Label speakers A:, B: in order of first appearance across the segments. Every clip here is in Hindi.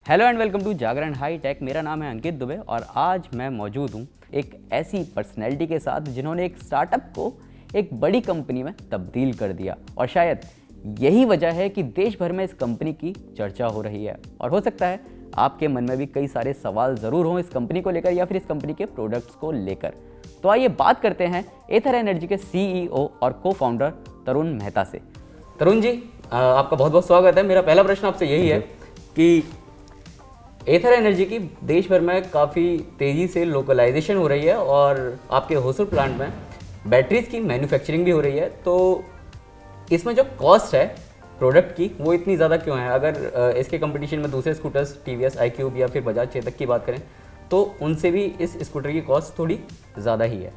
A: Hello and welcome to Jagran high tech. मेरा नाम है अंकित दुबे और आज मैं मौजूद हूँ एक ऐसी पर्सनैलिटी के साथ जिन्होंने एक स्टार्टअप को एक बड़ी कंपनी में तब्दील कर दिया और शायद यही वजह है कि देश भर में इस कंपनी की चर्चा हो रही है। और हो सकता है आपके मन में भी कई सारे सवाल ज़रूर हों इस कंपनी को लेकर या फिर इस कंपनी के प्रोडक्ट्स को लेकर। तो आइए बात करते हैं एथर एनर्जी के CEO और को फाउंडर तरुण मेहता से। तरुण जी, आपका बहुत बहुत स्वागत है। मेरा पहला प्रश्न आपसे यही है कि एथर एनर्जी की देश भर में काफ़ी तेज़ी से लोकलाइजेशन हो रही है और आपके होसुर प्लांट में बैटरीज की मैन्युफैक्चरिंग भी हो रही है, तो इसमें जो कॉस्ट है प्रोडक्ट की वो इतनी ज़्यादा क्यों है? अगर इसके कंपटीशन में दूसरे स्कूटर्स टीवीएस iQube या फिर बजाज चेतक की बात करें तो उनसे भी इस स्कूटर की कॉस्ट थोड़ी ज़्यादा ही है।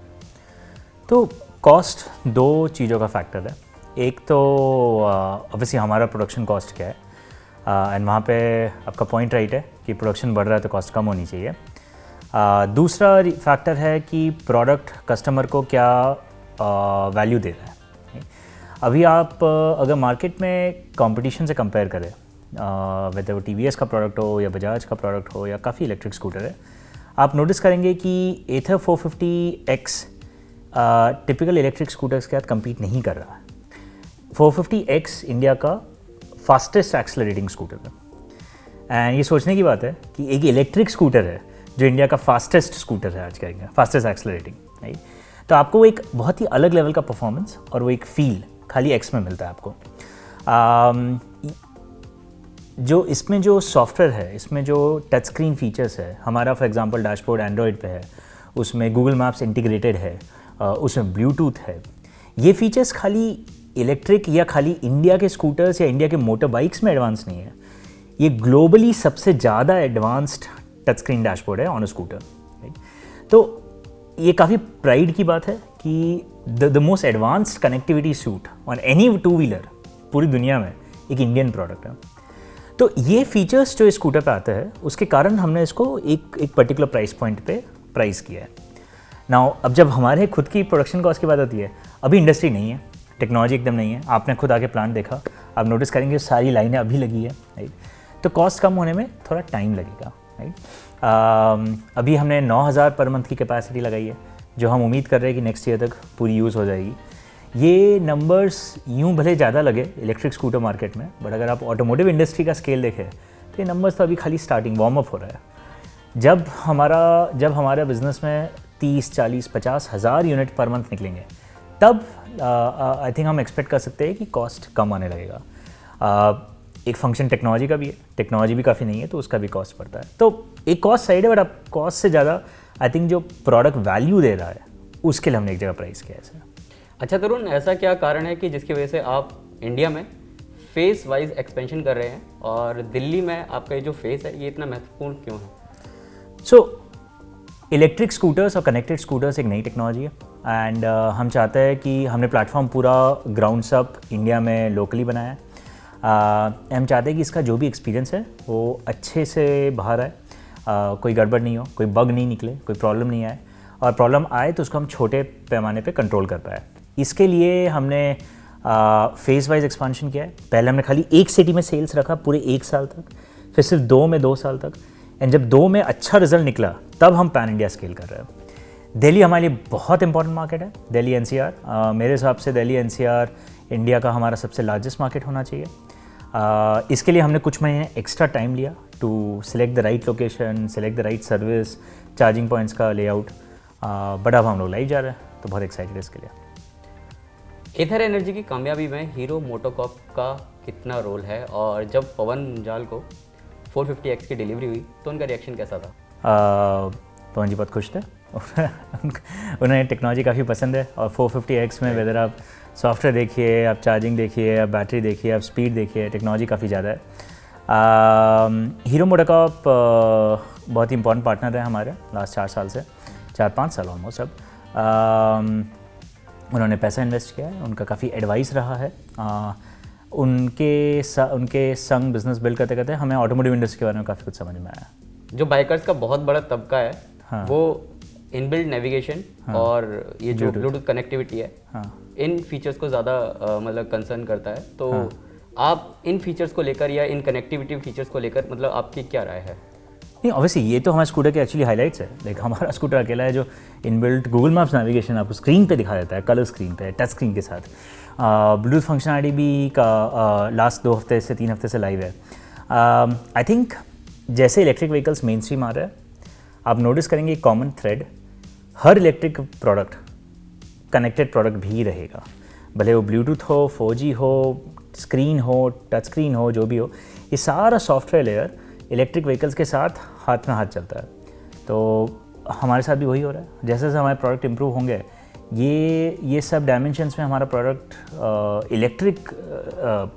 B: तो कॉस्ट दो चीज़ों का फैक्टर है। एक तो ऑब्वियसली हमारा प्रोडक्शन कॉस्ट क्या है, एंड वहाँ पे आपका पॉइंट राइट है कि प्रोडक्शन बढ़ रहा है तो कॉस्ट कम होनी चाहिए। दूसरा फैक्टर है कि प्रोडक्ट कस्टमर को क्या वैल्यू दे रहा है। अभी आप अगर मार्केट में कंपटीशन से कंपेयर करें, वैसे वो टीवीएस का प्रोडक्ट हो या बजाज का प्रोडक्ट हो या काफ़ी इलेक्ट्रिक स्कूटर है, आप नोटिस करेंगे कि एथर 450X टिपिकल इलेक्ट्रिक स्कूटर्स के साथ कम्पीट नहीं कर रहा है। 450X इंडिया का फास्टेस्ट एक्सेलरेटिंग स्कूटर है। एंड ये सोचने की बात है कि एक इलेक्ट्रिक स्कूटर है जो इंडिया का फास्टेस्ट स्कूटर है, आज कहेंगे फास्टेस्ट एक्सेलरेटिंग, राइट। तो आपको एक बहुत ही अलग लेवल का परफॉर्मेंस और वो एक फील खाली एक्स में मिलता है आपको। जो इसमें जो सॉफ्टवेयर है, इसमें जो टच स्क्रीन फीचर्स है, हमारा फॉर एग्जांपल डैशबोर्ड एंड्रॉयड पे है, उसमें गूगल मैप्स इंटीग्रेटेड है, उसमें ब्लूटूथ है। ये फीचर्स खाली इलेक्ट्रिक या खाली इंडिया के स्कूटर्स या इंडिया के मोटर बाइक्स में एडवांस नहीं है, ये ग्लोबली सबसे ज़्यादा एडवांस्ड टच स्क्रीन डैशबोर्ड है ऑन अ स्कूटर, राइट। तो ये काफ़ी प्राइड की बात है कि the most advanced connectivity suit on any two wheeler पूरी दुनिया में एक इंडियन प्रोडक्ट है। तो ये फीचर्स जो इस स्कूटर पे आते हैं उसके कारण हमने इसको एक पर्टिकुलर प्राइस पॉइंट पे प्राइस किया है। नाउ अब जब हमारे खुद की प्रोडक्शन कॉस्ट की बात आती है, अभी इंडस्ट्री नहीं है, टेक्नोलॉजी एकदम नहीं है। आपने खुद आके प्लांट देखा, आप नोटिस करेंगे सारी लाइनें अभी लगी है, राइट। तो कॉस्ट कम होने में थोड़ा टाइम लगेगा, राइट। अभी हमने 9,000 पर मंथ की कैपेसिटी लगाई है जो हम उम्मीद कर रहे हैं कि नेक्स्ट ईयर तक पूरी यूज़ हो जाएगी। ये नंबर्स यूँ भले ज़्यादा लगे इलेक्ट्रिक स्कूटर मार्केट में, बट अगर आप ऑटोमोटिव इंडस्ट्री का स्केल देखें तो ये नंबर्स तो अभी खाली स्टार्टिंग वार्म अप हो रहा है। जब हमारा बिजनेस में 30, 40, 50 हज़ार यूनिट पर मंथ निकलेंगे तब आई थिंक हम एक्सपेक्ट कर सकते हैं कि कॉस्ट कम आने लगेगा। एक फंक्शन टेक्नोलॉजी का भी है, टेक्नोलॉजी भी काफ़ी नहीं है तो उसका भी कॉस्ट पड़ता है। तो एक कॉस्ट साइड है, बट अब कॉस्ट से ज़्यादा आई थिंक जो प्रोडक्ट वैल्यू दे रहा है उसके लिए हमने एक जगह प्राइस किया है।
A: अच्छा तरुण, ऐसा क्या कारण है कि जिसकी वजह से आप इंडिया में फेस वाइज एक्सपेंशन कर रहे हैं और दिल्ली में आपका ये जो फेस है ये इतना महत्वपूर्ण क्यों है?
B: इलेक्ट्रिक स्कूटर्स और कनेक्टेड स्कूटर्स एक नई टेक्नोलॉजी है एंड हम चाहते हैं कि हमने प्लेटफॉर्म पूरा ग्राउंड अप इंडिया में लोकली बनाया है। हम चाहते हैं कि इसका जो भी एक्सपीरियंस है वो अच्छे से बाहर आए, कोई गड़बड़ नहीं हो, कोई बग नहीं निकले, कोई प्रॉब्लम नहीं आए, और प्रॉब्लम आए तो उसको हम छोटे पैमाने पे कंट्रोल कर पाए। इसके लिए हमने फेज़ वाइज एक्सपांशन किया है। पहले हमने खाली एक सिटी में सेल्स रखा पूरे 1 साल तक, फिर सिर्फ 2 में 2 साल तक, एंड जब 2 में अच्छा रिजल्ट निकला तब हम पैन इंडिया स्केल कर रहे हैं। दिल्ली हमारे लिए बहुत इंपॉर्टेंट मार्केट है, दिल्ली NCR। मेरे हिसाब से दिल्ली NCR इंडिया का हमारा सबसे लार्जेस्ट मार्केट होना चाहिए। इसके लिए हमने कुछ महीने एक्स्ट्रा टाइम लिया to select the right location, select the right service, charging points का लेआउट, बट अब हम लोग लाइव जा रहे हैं तो बहुत एक्साइटेड है इसके लिए।
A: एथर एनर्जी की कामयाबी में हीरो मोटोकॉर्प का कितना रोल है, और जब पवन मुंजाल को 450X की डिलीवरी हुई तो उनका रिएक्शन कैसा था?
B: पवन जी बहुत खुश थे उन्हें टेक्नोलॉजी काफ़ी पसंद है, और 450X में वेदर आप सॉफ्टवेयर देखिए, आप चार्जिंग देखिए, आप बैटरी देखिए, आप स्पीड देखिए, टेक्नोलॉजी काफ़ी ज़्यादा है। हीरो मोटोकॉर्प बहुत ही इंपॉर्टेंट पार्टनर है हमारे लास्ट 4 साल से, 4-5 साल ऑलमोस्ट। अब उन्होंने पैसा इन्वेस्ट किया है, उनका काफ़ी एडवाइस रहा है। उनके संग बिजनेस बिल्ड करते करते हमें ऑटोमोटिव इंडस्ट्री के बारे में काफ़ी कुछ समझ में आया।
A: जो बाइकर्स का बहुत बड़ा तबका है,
B: हाँ,
A: वो इनबिल्ड नेविगेशन, हाँ, और ये जो ब्लूटूथ कनेक्टिविटी है,
B: हाँ,
A: इन फीचर्स को ज़्यादा मतलब कंसर्न करता है। तो आप इन फीचर्स को लेकर या इन कनेक्टिविटी फीचर्स को लेकर मतलब आपकी क्या राय है?
B: नहीं, ऑब्वियसली ये तो हमारे स्कूटर के एक्चुअली हाइलाइट्स है। लाइक हमारा स्कूटर अकेला है जो इनबिल्ट गूगल मैप्स नेविगेशन आपको स्क्रीन पे दिखा देता है, कलर स्क्रीन पे, टच स्क्रीन के साथ। ब्लूटूथ फंक्शनलिटी भी का लास्ट 2 हफ्ते से 3 हफ्ते से लाइव है। आई थिंक जैसे इलेक्ट्रिक व्हीकल्स मेन स्ट्रीम आ रहा है, आप नोटिस करेंगे एक कॉमन थ्रेड, हर इलेक्ट्रिक प्रोडक्ट कनेक्टेड प्रोडक्ट भी रहेगा, भले वो ब्लूटूथ हो, 4G हो, स्क्रीन हो, टच स्क्रीन हो, जो भी हो, ये सारा सॉफ्टवेयर लेयर इलेक्ट्रिक व्हीकल्स के साथ हाथ में हाथ चलता है। तो हमारे साथ भी वही हो रहा है। जैसे जैसे हमारे प्रोडक्ट इंप्रूव होंगे, ये सब डायमेंशंस में हमारा प्रोडक्ट इलेक्ट्रिक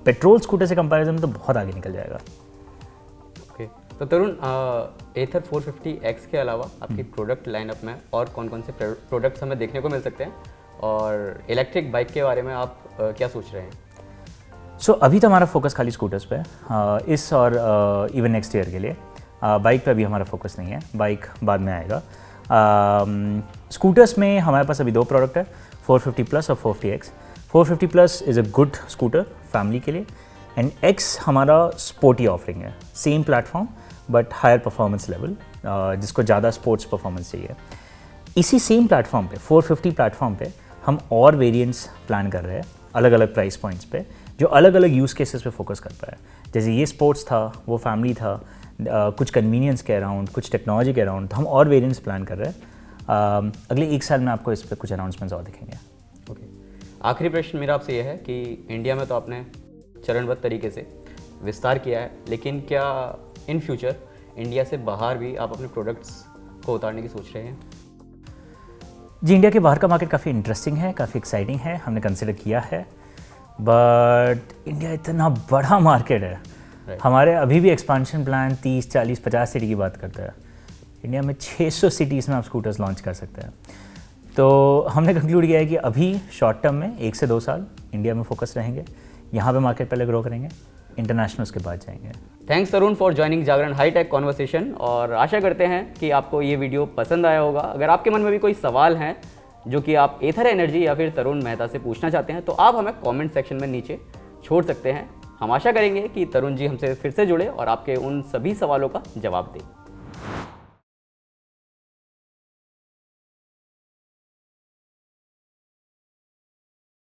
B: पेट्रोल स्कूटर से कंपैरिजन में तो बहुत आगे निकल जाएगा।
A: ओके, तो तरुण, एथर 450X के अलावा आपकी प्रोडक्ट लाइनअप में और कौन कौन से प्रोडक्ट्स हमें देखने को मिल सकते हैं, और इलेक्ट्रिक बाइक के बारे में आप क्या सोच रहे हैं?
B: सो अभी तो हमारा फोकस खाली स्कूटर्स पे है, इस और इवन नेक्स्ट ईयर के लिए। बाइक पे अभी हमारा फोकस नहीं है, बाइक बाद में आएगा। स्कूटर्स में हमारे पास अभी 2 प्रोडक्ट है, 450 प्लस और 450X। 450 plus is a good scooter family के लिए, एंड X हमारा स्पोर्टी ऑफरिंग है, same platform but higher performance level, जिसको ज़्यादा स्पोर्ट्स परफॉर्मेंस चाहिए। इसी सेम प्लेटफॉर्म पे 450 प्लेटफॉर्म पे हम और वेरिएंट्स प्लान कर रहे हैं अलग अलग प्राइस पॉइंट्स पे, जो अलग अलग यूज़ केसेस पे फोकस कर पाए। जैसे ये स्पोर्ट्स था, वो फैमिली था, कुछ कन्वीनियंस के अराउंड, कुछ टेक्नोलॉजी के अराउंड, तो हम और वेरिएंट्स प्लान कर रहे हैं। अगले 1 साल में आपको इस पर कुछ अनाउंसमेंट्स और दिखेंगे।
A: ओके, आखिरी प्रश्न मेरा आपसे ये है कि इंडिया में तो आपने चरणबद्ध तरीके से विस्तार किया है, लेकिन क्या इन फ्यूचर इंडिया से बाहर भी आप अपने प्रोडक्ट्स को उतारने की सोच रहे हैं?
B: जी, इंडिया के बाहर का मार्केट काफ़ी इंटरेस्टिंग है, काफ़ी एक्साइटिंग है, हमने कंसिडर किया है, बट इंडिया इतना बड़ा मार्केट है। हमारे अभी भी एक्सपांशन प्लान 30, 40, 50 सिटी की बात करता है। इंडिया में 600 सिटीज़ में आप स्कूटर्स लॉन्च कर सकते हैं। तो हमने कंक्लूड किया है कि अभी शॉर्ट टर्म में 1 से 2 साल इंडिया में फोकस रहेंगे, यहाँ पे मार्केट पहले ग्रो करेंगे, इंटरनेशनल उसके बाद जाएंगे।
A: Thanks Tarun for joining Jagran high take conversation, और आशा करते हैं कि आपको ये वीडियो पसंद आया होगा। अगर आपके मन में भी कोई सवाल हैं जो कि आप एथर एनर्जी या फिर तरुण मेहता से पूछना चाहते हैं, तो आप हमें कमेंट सेक्शन में नीचे छोड़ सकते हैं। हम आशा करेंगे कि तरुण जी हमसे फिर से जुड़े और आपके उन सभी सवालों का जवाब दें।